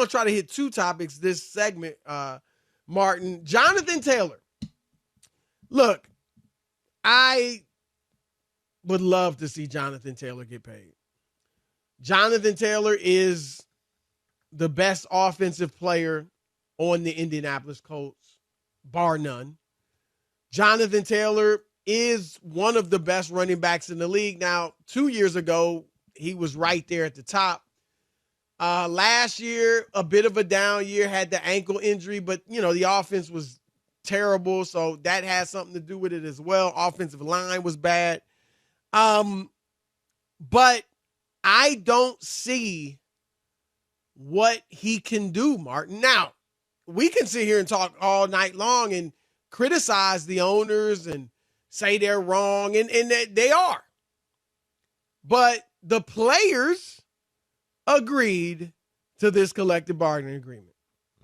going to try to hit two topics this segment, Martin. Jonathan Taylor. Look, I would love to see Jonathan Taylor get paid. Jonathan Taylor is the best offensive player on the Indianapolis Colts, bar none. Jonathan Taylor is one of the best running backs in the league. Now, 2 years ago, he was right there at the top. Last year, a bit of a down year, had the ankle injury, but, the offense was terrible, so that had something to do with it as well. Offensive line was bad. But I don't see what he can do, Martin. Now, we can sit here and talk all night long and criticize the owners and say they're wrong, and they are. But the players agreed to this collective bargaining agreement.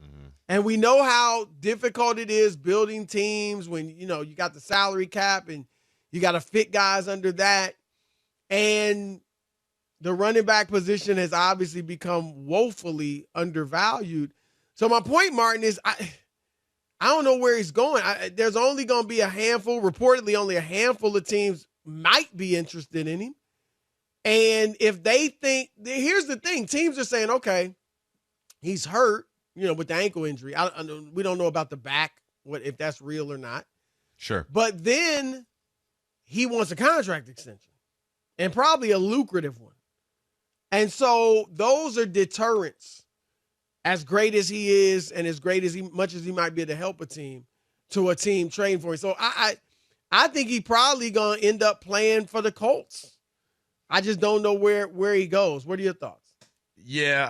Mm-hmm. And we know how difficult it is building teams when, you got the salary cap and you got to fit guys under that. And the running back position has obviously become woefully undervalued. So my point, Martin, is I don't know where he's going. There's only going to be reportedly only a handful of teams might be interested in him. And if they think, here's the thing, teams are saying, okay, he's hurt, with the ankle injury. We don't know about the back, if that's real or not. Sure. But then he wants a contract extension and probably a lucrative one. And so those are deterrents, as great as he is and as much as he might be able to help a team, to a team trading for him. So I think he probably going to end up playing for the Colts. I just don't know where he goes. What are your thoughts? Yeah,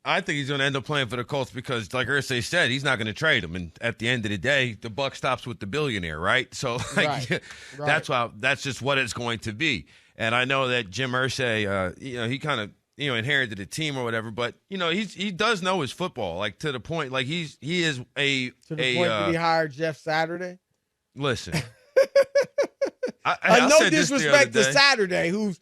I think he's going to end up playing for the Colts because, like Irsay said, he's not going to trade him. And at the end of the day, the buck stops with the billionaire, right? So right. That's just what it's going to be. And I know that Jim Irsay, he kind of inherited the team or whatever, but he does know his football, like to the point, like he is to the point that he hired Jeff Saturday. Listen, no disrespect to Saturday, who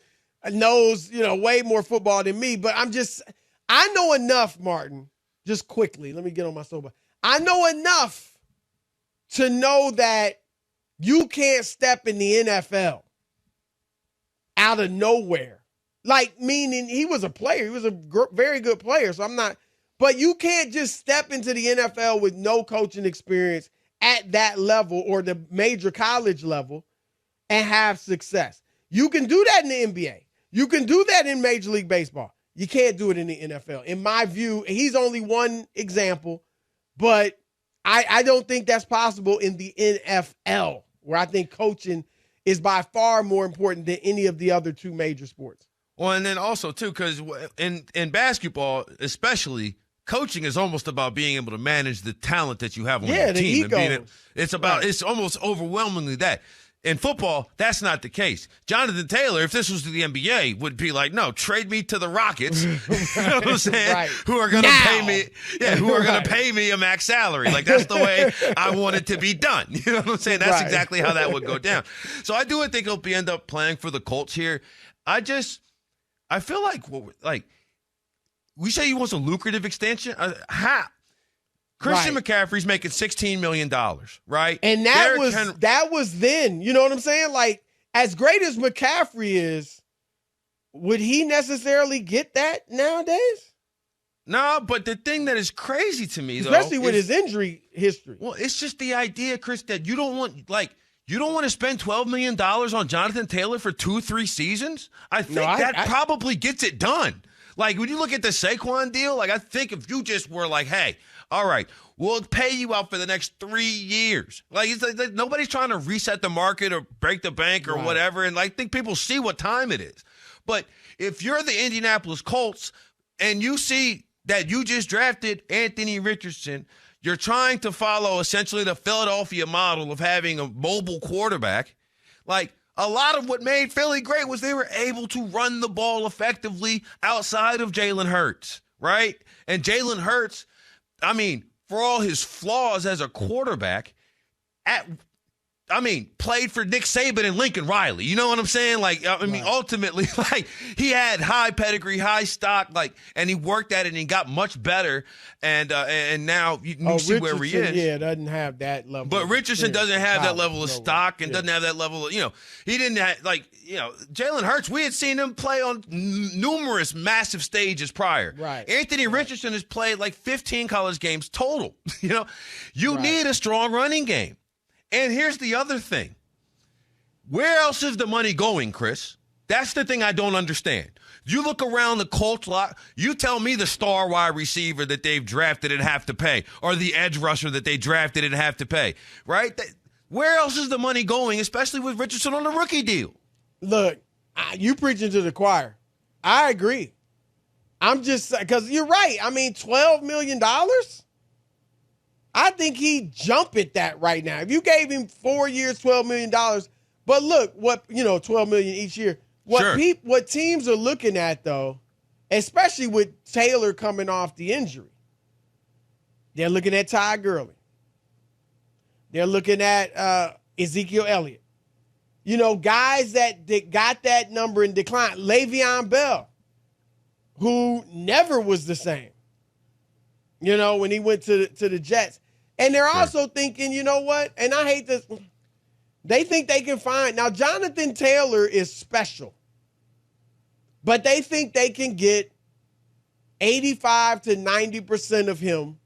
knows way more football than me, but I know enough, Martin. Just quickly, let me get on my soapbox. I know enough to know that you can't step in the NFL out of nowhere. Like, meaning he was a player. He was a very good player. So but you can't just step into the NFL with no coaching experience at that level or the major college level and have success. You can do that in the NBA. You can do that in Major League Baseball. You can't do it in the NFL. In my view, he's only one example, but I don't think that's possible in the NFL, where I think coaching is by far more important than any of the other two major sports. Well, and then also, too, because in basketball, especially, coaching is almost about being able to manage the talent that you have on your team. It's almost overwhelmingly that. In football, that's not the case. Jonathan Taylor, if this was the NBA, would be like, no, trade me to the Rockets. You know what I'm saying? Right. Who are going to pay me? Yeah, who are going to pay me a max salary? Like, that's the way I want it to be done. You know what I'm saying? That's exactly how that would go down. So I do think he'll end up playing for the Colts here. I feel like we say he wants a lucrative extension. How? Christian McCaffrey's making $16 million, right? And that was then. You know what I'm saying? Like, as great as McCaffrey is, would he necessarily get that nowadays? No, but the thing that is crazy to me, especially with his injury history. Well, it's just the idea, Chris, that you don't want to spend $12 million on Jonathan Taylor for 2-3 seasons? I think that probably gets it done. Like, when you look at the Saquon deal, like, I think if you just were like, hey, all right, we'll pay you out for the next 3 years. Like, it's like nobody's trying to reset the market or break the bank or whatever. And I think people see what time it is. But if you're the Indianapolis Colts and you see that you just drafted Anthony Richardson, you're trying to follow essentially the Philadelphia model of having a mobile quarterback. Like, a lot of what made Philly great was they were able to run the ball effectively outside of Jalen Hurts, right? And Jalen Hurts, for all his flaws as a quarterback, played for Nick Saban and Lincoln Riley. You know what I'm saying? Like, ultimately, like, he had high pedigree, high stock, like, and he worked at it and he got much better. And now you see where he is. Yeah, doesn't have that level. But Richardson doesn't have that level of stock and doesn't have that level of, he didn't have, like, Jalen Hurts, we had seen him play on numerous massive stages prior. Right. Anthony Richardson has played like 15 college games total. You need a strong running game. And here's the other thing. Where else is the money going, Chris? That's the thing I don't understand. You look around the Colts lot, you tell me the star wide receiver that they've drafted and have to pay, or the edge rusher that they drafted and have to pay, right? Where else is the money going, especially with Richardson on the rookie deal? Look, you preaching to the choir. I agree. I'm just, because you're right. I mean, $12 million? I think he'd jump at that right now. If you gave him 4 years, $12 million, but look, $12 million each year. What teams are looking at, though, especially with Taylor coming off the injury, they're looking at Ty Gurley. They're looking at Ezekiel Elliott. Guys that got that number in decline. Le'Veon Bell, who never was the same. When he went to the Jets. And they're also thinking, you know what? And I hate this. They think they can find. Now, Jonathan Taylor is special. But they think they can get 85 to 90% of him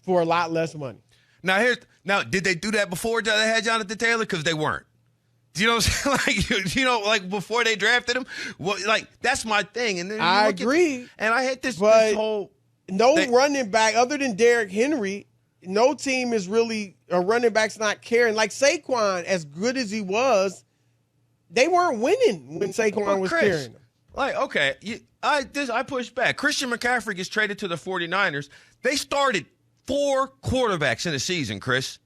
for a lot less money. Now, did they do that before they had Jonathan Taylor? Because they weren't. Do you know what I'm saying? Like before they drafted him? Well, like, that's my thing. And then I agree. And I hate this whole... running back other than Derrick Henry, no team is really a running back's not caring. Like Saquon, as good as he was, they weren't winning when Saquon was carrying them. Like, okay, I push back. Christian McCaffrey gets traded to the 49ers. They started 4 quarterbacks in a season, Chris.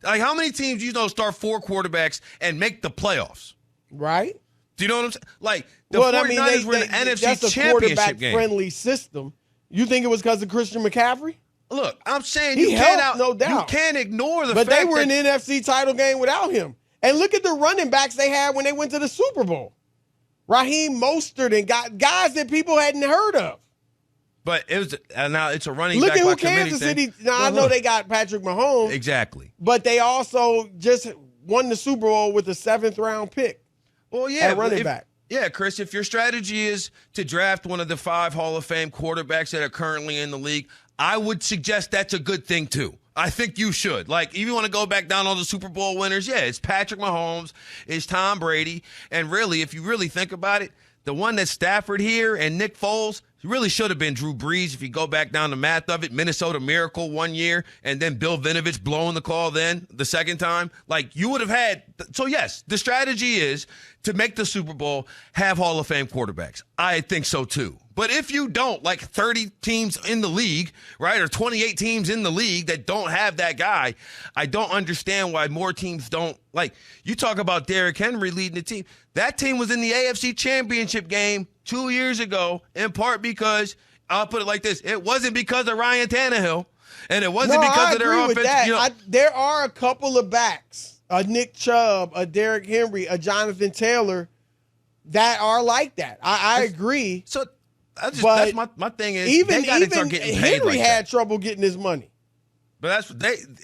Like, how many teams start 4 quarterbacks and make the playoffs? Right. Do you know what I'm saying? Like, the 49ers were in the NFC that's a Championship game. quarterback-friendly system. You think it was because of Christian McCaffrey? Look, I'm saying he helped, no doubt. You can't ignore the fact that... But they were in the NFC title game without him. And look at the running backs they had when they went to the Super Bowl. Raheem Mostert and guys that people hadn't heard of. But it was now it's a running back. Look at who Kansas City. Now, I know they got Patrick Mahomes. Exactly. But they also just won the Super Bowl with a 7th-round pick. Well, yeah. At running back. Yeah, Chris, if your strategy is to draft one of the 5 Hall of Fame quarterbacks that are currently in the league, I would suggest that's a good thing, too. I think you should. Like, if you want to go back down all the Super Bowl winners, yeah, it's Patrick Mahomes, it's Tom Brady. And really, if you really think about it, the one that's Stafford here and Nick Foles really should have been Drew Brees if you go back down the math of it. Minnesota Miracle 1 year, and then Bill Vinovich blowing the call then the second time. Like, you would have had – so, yes, the strategy is to make the Super Bowl, have Hall of Fame quarterbacks. I think so, too. But if you don't, like 30 teams in the league, right, or 28 teams in the league that don't have that guy, I don't understand why more teams don't. Like, you talk about Derrick Henry leading the team. That team was in the AFC Championship game 2 years ago, in part because, I'll put it like this, it wasn't because of Ryan Tannehill, and it wasn't because of their offense. There are a couple of backs, a Nick Chubb, a Derrick Henry, a Jonathan Taylor, that are like that. I agree. So that's my thing is even start getting paid Henry like had that. trouble getting his money. But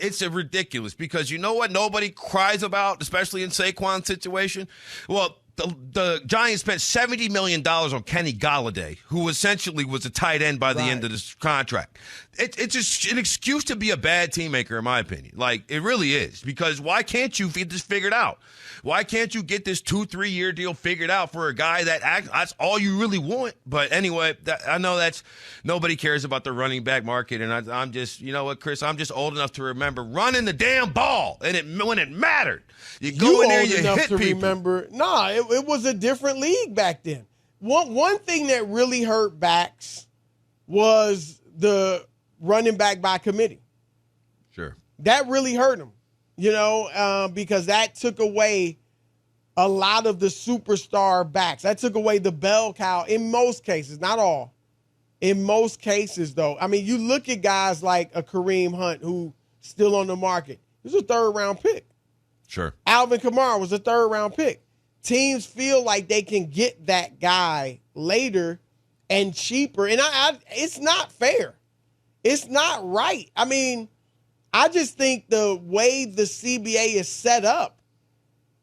it's ridiculous because you know what nobody cries about, especially in Saquon's situation? Well, the Giants spent $70 million on Kenny Golladay, who essentially was a tight end by the end of this contract. It's just an excuse to be a bad team maker, in my opinion. Like, it really is. Because why can't you get this figured out? Why can't you get this 2-3 year deal figured out for a guy that's all you really want? But anyway, I know that's nobody cares about the running back market, and I'm just, you know what, Chris, I'm just old enough to remember running the damn ball, and when it mattered. You go in there and you hit people. Remember, it was a different league back then. One thing that really hurt backs was the running back by committee. Sure. That really hurt them, because that took away a lot of the superstar backs. That took away the bell cow in most cases, not all. In most cases, though. I mean, you look at guys like a Kareem Hunt who's still on the market. He was a 3rd-round pick. Sure. Alvin Kamara was a 3rd-round pick. Teams feel like they can get that guy later and cheaper. And it's not fair. It's not right. I mean, I just think the way the CBA is set up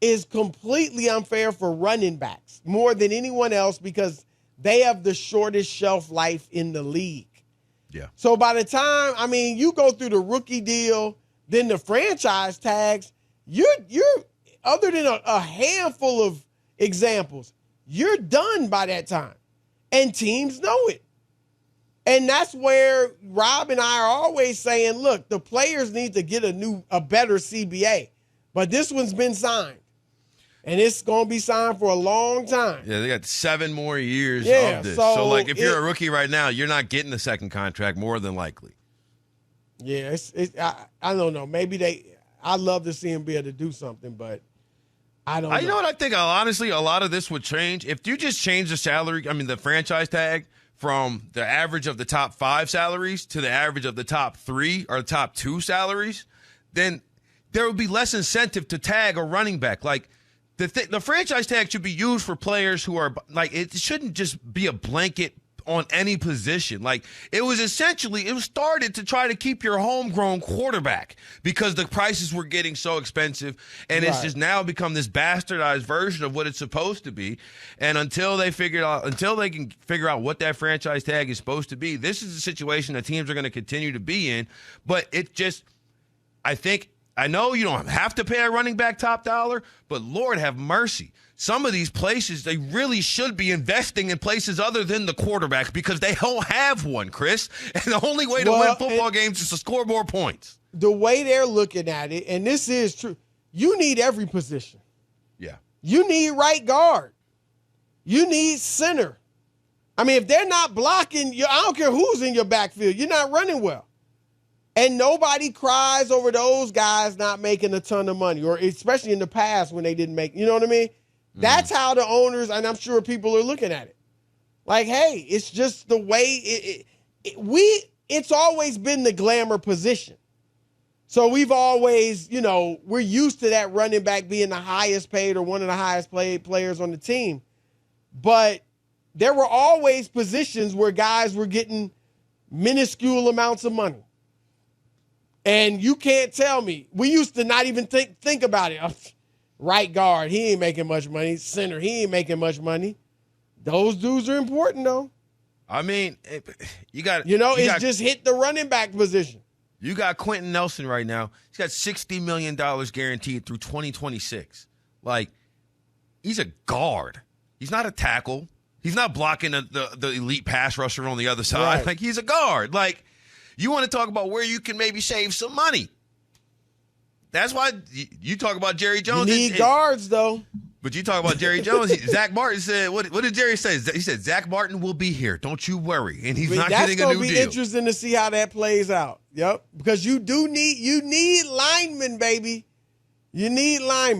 is completely unfair for running backs more than anyone else because they have the shortest shelf life in the league. Yeah. So by the time, I mean, you go through the rookie deal, then the franchise tags, you're other than a handful of examples, you're done by that time. And teams know it. And that's where Rob and I are always saying, look, the players need to get a better CBA. But this one's been signed. And it's going to be signed for a long time. Yeah, they got 7 more years of this. So like, if you're a rookie right now, you're not getting the second contract more than likely. Yeah, I don't know. Maybe I'd love to see him be able to do something, but I don't know. You know what I think? Honestly, a lot of this would change. If you just change the salary, the franchise tag from the average of the top 5 salaries to the average of the top 3 or the top 2 salaries, then there would be less incentive to tag a running back. Like, the franchise tag should be used for players who are, like, it shouldn't just be a blanket on any position. Like, it was started to try to keep your homegrown quarterback because the prices were getting so expensive, and it's just now become this bastardized version of what it's supposed to be. And until they can figure out what that franchise tag is supposed to be, this is a situation that teams are going to continue to be in. But I know you don't have to pay a running back top dollar, but Lord have mercy. Some of these places, they really should be investing in places other than the quarterback because they don't have one, Chris. And the only way to win football games is to score more points. The way they're looking at it, and this is true, you need every position. Yeah. You need right guard. You need center. I mean, if they're not blocking you, I don't care who's in your backfield, you're not running well. And nobody cries over those guys not making a ton of money, or especially in the past when they didn't make, you know what I mean? That's how the owners, and I'm sure people are looking at it. Like, hey, it's just the way it's always been the glamour position. So we've always, we're used to that running back being the highest paid or one of the highest paid players on the team. But there were always positions where guys were getting minuscule amounts of money. And you can't tell me. We used to not even think about it. Right guard, he ain't making much money. Center, he ain't making much money. Those dudes are important, though. I mean, you got just hit the running back position. You got Quentin Nelson right now. He's got $60 million guaranteed through 2026. Like, he's a guard. He's not a tackle. He's not blocking the elite pass rusher on the other side. Right. Like, he's a guard. Like, you want to talk about where you can maybe save some money. That's why you talk about Jerry Jones. You need guards, though. But you talk about Jerry Jones. Zach Martin said, what did Jerry say? He said, Zach Martin will be here. Don't you worry. And he's not getting a new deal. That's going to be interesting to see how that plays out. Yep. Because you need linemen, baby. You need linemen.